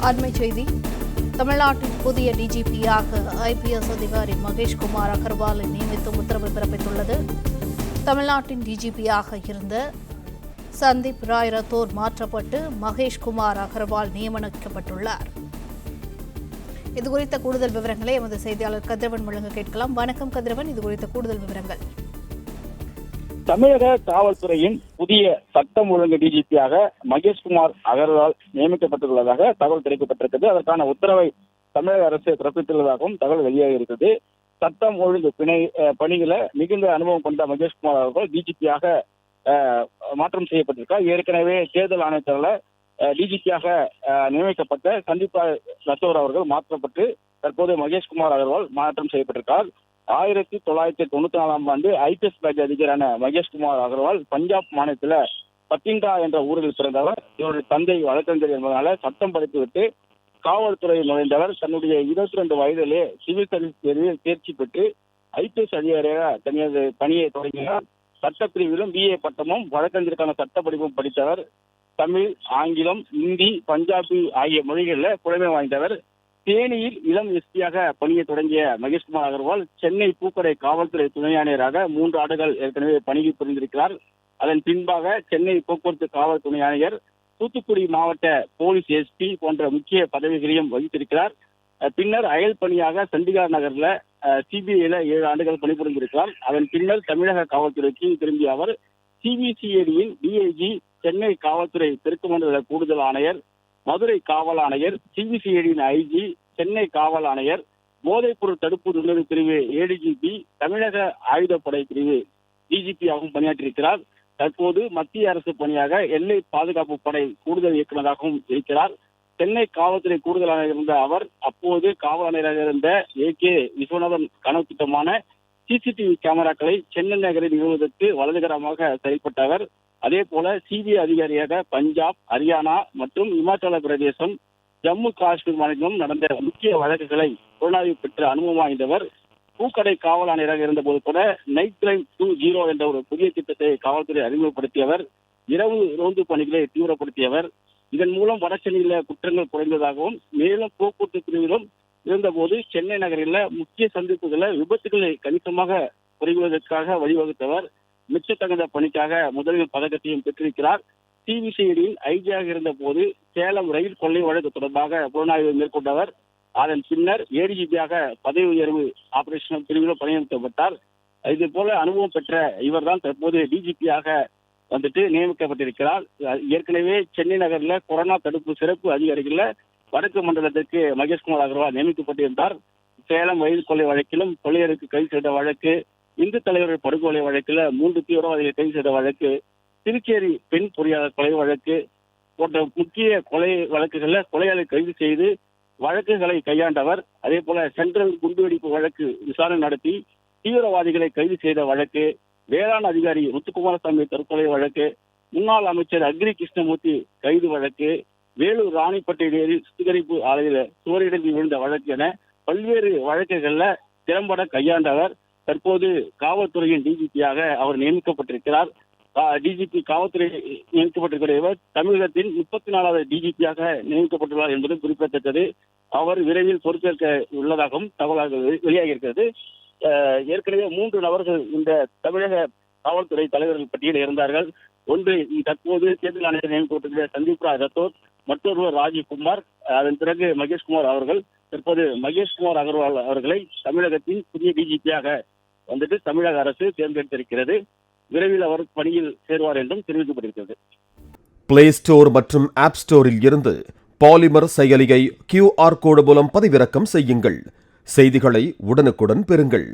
அண்மைச் செய்தி. தமிழ்நாட்டின் புதிய டிஜிபியாக ஐபிஎஸ் அதிகாரி மகேஷ்குமார் அகர்வாலை நியமித்து உத்தரவு பிறப்பித்துள்ளது. தமிழ்நாட்டின் டிஜிபியாக இருந்த சந்தீப் ராய் ரத்தோர் மாற்றப்பட்டு மகேஷ்குமார் அகர்வால் நியமிக்கப்பட்டுள்ளார். இதுகுறித்த கூடுதல் விவரங்களை எமது செய்தியாளர் கதிரவன் வழங்க கேட்கலாம். வணக்கம் கதிரவன், இதுகுறித்த கூடுதல் விவரங்கள். தமிழக காவல்துறையின் புதிய சட்டம் ஒழுங்கு டிஜிபியாக மகேஷ்குமார் அகர்வால் நியமிக்கப்பட்டுள்ளதாக தகவல் கிடைக்கப்பட்டிருக்கிறது. அதற்கான உத்தரவை தமிழக அரசு பிறப்பித்துள்ளதாகவும் தகவல் வெளியாக இருக்கிறது. சட்டம் ஒழுங்கு பணிகளை மிகுந்த அனுபவம் கொண்ட மகேஷ்குமார் அவர்கள் டிஜிபியாக மாற்றம் செய்யப்பட்டிருக்கார். ஏற்கனவே தேர்தல் ஆணையத்தில் டிஜிபியாக நியமிக்கப்பட்ட சந்தீப் ரத்தோர் அவர்கள் மாற்றப்பட்டு தற்போது மகேஷ்குமார் அகர்வால் மாற்றம் செய்யப்பட்டிருக்கார். 1994 ஐபிஎஸ் பேட்ச் அதிகாரியான மகேஷ்குமார் அகர்வால் பஞ்சாப் மாநிலத்தில் பத்திண்டா என்ற ஊரில் பிறந்தவர். இவருடைய தந்தை வழக்கறிஞர் என்பதனால சட்டம் படித்துவிட்டு காவல்துறையில் நுழைந்தவர். தன்னுடைய 22 வயதிலே சிவில் சர்வீஸ் தேர்வில் தேர்ச்சி பெற்று ஐபிஎஸ் அதிகாரியாக தனது பணியை தொடங்கினார். சட்டப்பிரிவிலும் பிஏ பட்டமும் வழக்கறிஞருக்கான சட்ட படிப்பும் படித்தவர். தமிழ், ஆங்கிலம், இந்தி, பஞ்சாபி ஆகிய மொழிகளில் புலமை வாய்ந்தவர். தேனியில் இளம் எஸ்பியாக பணியை தொடங்கிய மகேஷ்குமார் அகர்வால் சென்னை பூக்கடை காவல்துறை துணை ஆணையராக 3 ஆண்டுகள் ஏற்கனவே பணியில் புரிந்திருக்கிறார். அதன் பின்பாக சென்னை போக்குவரத்து காவல் துணை ஆணையர், தூத்துக்குடி மாவட்ட போலீஸ் எஸ்பி போன்ற முக்கிய பதவிகளையும் வகித்திருக்கிறார். பின்னர் அயல் பணியாக சண்டிகார் நகர்ல சிபிஐல 7 ஆண்டுகள் பணிபுரிந்திருக்கிறார். அதன் பின்னர் தமிழக காவல்துறைக்கு திரும்பிய அவர் சிபிசிஐடியின் டிஐஜி, சென்னை காவல்துறை தெற்கு மண்டல கூடுதல் ஆணையர், மதுரை காவல் ஆணையர், சிபிசிஐடியின் ஐஜி, சென்னை காவல் ஆணையர், போதைப்பொருள் தடுப்பு நுண்ணறிவு பிரிவு ஏடிஜிபி, தமிழக ஆயுதப்படை பிரிவு டிஜிபியாகவும் பணியாற்றியிருக்கிறார். தற்போது மத்திய அரசு பணியாக எல்லை பாதுகாப்பு படை கூடுதல் இயக்குநராகவும் இருக்கிறார். சென்னை காவல்துறை கூடுதல் ஆணையர் இருந்த அவர் அப்போது காவல் ஆணையராக இருந்த ஏகே விஸ்வநாதன் கனவு திட்டமான சிசிடிவி கேமராக்களை சென்னை நகரில் நிறுவுவதற்கு வலதுகரமாக செயல்பட்டவர். அதே போல சிபிஐ அதிகாரியாக பஞ்சாப், ஹரியானா மற்றும் இமாச்சல பிரதேசம், ஜம்மு காஷ்மீர் மாநிலம் நடந்த முக்கிய வழக்குகளை புலனாய்வு பெற்ற அனுபவம் வாய்ந்தவர். பூக்கடை காவல் ஆணையராக இருந்தபோது கூட நைட் டிரைவ் 2.0 என்ற ஒரு புதிய திட்டத்தை காவல்துறை அறிமுகப்படுத்தியவர். இரவு ரோந்து பணிகளை தீவிரப்படுத்தியவர். இதன் மூலம் வடசென்னையில குற்றங்கள் குறைந்ததாகவும் மேலும் போக்குவரத்து பிரிவிலும் இருந்தபோது சென்னை நகரில் முக்கிய சந்திப்புகளை விபத்துகளை கணிசமாக குறைவதற்காக வழிவகுத்தவர். மிச்சத்தகுந்த பணிக்காக முதலில் பதக்கத்தையும் பெற்றிருக்கிறார். சிபிசிஐடியின் ஐஜியாக இருந்த போது சேலம் ரயில் கொள்ளை வழக்கு தொடர்பாக புலனாய்வு மேற்கொண்டவர். அதன் பின்னர் ஏடிஜிபியாக பதவி உயர்வு ஆபரேஷன் பிரிவில் பணியமர்த்தப்பட்டார். இது போல அனுபவம் பெற்ற இவர் தான் தற்போது டிஜிபியாக நியமிக்கப்பட்டிருக்கிறார். ஏற்கனவே சென்னை நகரில் கொரோனா தடுப்பு சிறப்பு அதிகாரிகள் வடக்கு மண்டலத்திற்கு மகேஷ்குமார் அகர்வால் நியமிக்கப்பட்டிருந்தார். சேலம் ரயில் கொள்ளை வழக்கிலும் கொள்ளையருக்கு கைது செய்த வழக்கு, இந்து தலைவர்கள் படுகொலை வழக்கில் 3 தீவிரவாதிகளை கைது செய்த வழக்கு, திருச்சேரி பெண் பொறியாளர் கொலை வழக்கு போன்ற முக்கிய கொலை வழக்குகளில் கொலையாளை கைது செய்து வழக்குகளை கையாண்டவர். அதே போல சென்ட்ரல் குண்டுவெடிப்பு வழக்கு விசாரணை நடத்தி தீவிரவாதிகளை கைது செய்த வழக்கு, வேளாண் அதிகாரி முத்துக்குமாரசாமி தற்கொலை வழக்கு, முன்னாள் அமைச்சர் அக்ரி கிருஷ்ணமூர்த்தி கைது வழக்கு, வேலூர் ராணிப்பேட்டை சுத்திகரிப்பு ஆலையில் சுவரிடத்தில் விழுந்த வழக்கு என பல்வேறு வழக்குகள்ல திறம்பட கையாண்டவர். தற்போது காவல்துறையின் டிஜிபியாக அவர் நியமிக்கப்பட்டிருக்கிறார். டிஜிபி காவல்துறை நியமிக்கப்பட்டிருக்கிற தமிழகத்தின் 34வது டிஜிபியாக நியமிக்கப்பட்டுள்ளார் என்பது குறிப்பிடத்தக்கது. அவர் விரைவில் பொறுப்பேற்க உள்ளதாகவும் தகவல்கள் வெளியாகி இருக்கிறது. ஏற்கனவே 3 நபர்கள் இந்த தமிழக காவல்துறை தலைவர்கள் பட்டியலில் இருந்தார்கள். ஒன்று தற்போது தேர்தல் ஆணையர் நியமிக்கப்பட்டிருக்கிற சந்தீப் ராய் ரத்தோர், மற்றொருவர் ராஜீவ்குமார், அதன் பிறகு மகேஷ்குமார் அவர்கள். தற்போது மகேஷ்குமார் அகர்வால் அவர்களை தமிழகத்தின் புதிய டிஜிபியாக தமிழக அரசு தேர்ந்தெடுத்திருக்கிறது. விரைவில் அவர் பணியில் சேருவார் என்றும் தெரிவிக்கப்பட்டிருக்கிறது. பிளே ஸ்டோர் மற்றும் ஆப் ஸ்டோரில் இருந்து பாலிமர் செயலியை QR கோடு மூலம் பதிவிறக்கம் செய்யுங்கள். செய்திகளை உடனுக்குடன் பெறுங்கள்.